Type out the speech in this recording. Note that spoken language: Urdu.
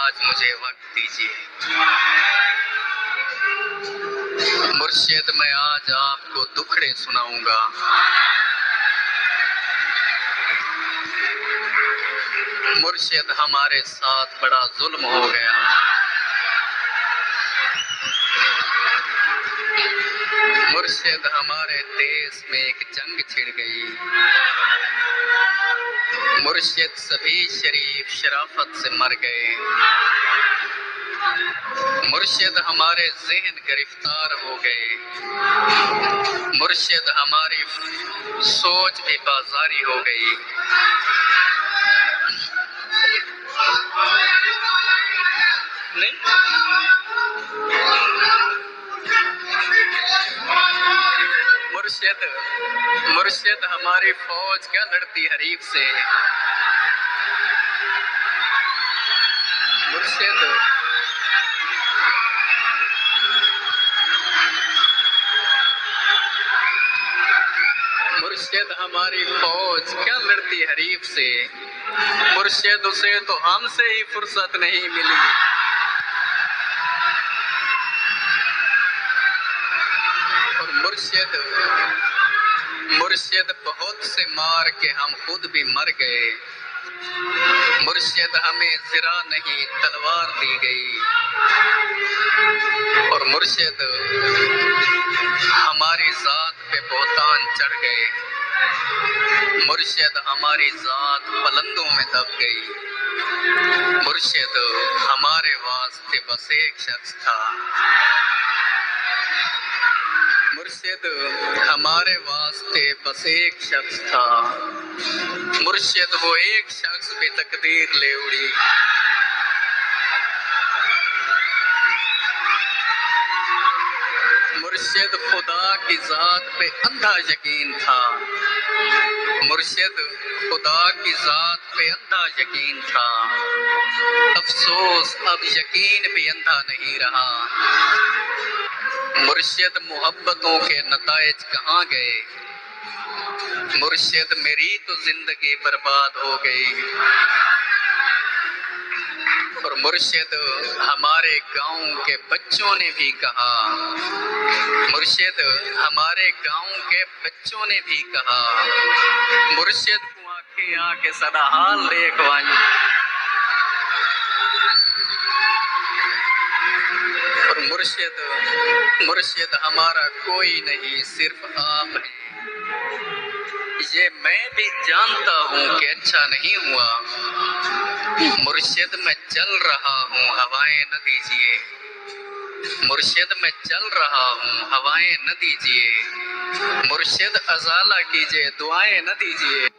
آج مجھے وقت دیجیے۔ مرشد میں آج آپ کو دکھڑے سناؤں گا۔ مرشد ہمارے ساتھ بڑا ظلم ہو گیا۔ مرشد ہمارے دیس میں ایک جنگ چھڑ گئی۔ مرشد سبھی شریف شرافت سے مر گئے۔ مرشد ہمارے ذہن گرفتار ہو گئے۔ مرشد ہماری سوچ بھی بازاری ہو گئی۔ مرشد ہماری فوج کیا لڑتی حریف سے۔ مرشد ہماری فوج کیا لڑتی حریف سے۔ مرشد اسے تو ہم سے ہی فرصت نہیں ملی۔ اور مرشد بہت سے مار کے ہم خود بھی مر گئے۔ مرشد ہمیں زرہ نہیں تلوار دی گئی۔ اور مرشد ہماری ذات پہ بہتان چڑھ گئے۔ مرشد ہماری ذات پلندوں میں دب گئی۔ مرشد ہمارے واسطے بس ایک شخص تھا۔ مرشد ہمارے واسطے بس ایک شخص تھا۔ مرشد وہ ایک شخص بھی تقدیر لے اڑی۔ مرشد خدا کی ذات پہ اندھا یقین تھا۔ مرشد خدا کی ذات پہ اندھا یقین تھا۔ افسوس اب یقین بھی اندھا نہیں رہا۔ مرشد محبتوں کے نتائج کہاں گئے۔ مرشد میری تو زندگی برباد ہو گئی۔ اور مرشد ہمارے گاؤں کے بچوں نے بھی کہا۔ مرشد ہمارے گاؤں کے بچوں نے بھی کہا۔ مرشد کو آنکھیں آ کے سدا حال دیکھ وائیں۔ اور مرشد ہمارا کوئی نہیں صرف آپ ہیں۔ یہ میں بھی جانتا ہوں کہ اچھا نہیں ہوا۔ مرشد میں چل رہا ہوں ہوائیں نہ دیجیے۔ مرشد میں چل رہا ہوں ہوائیں نہ دیجیے۔ مرشد ازالہ کیجیے دعائیں نہ دیجیے۔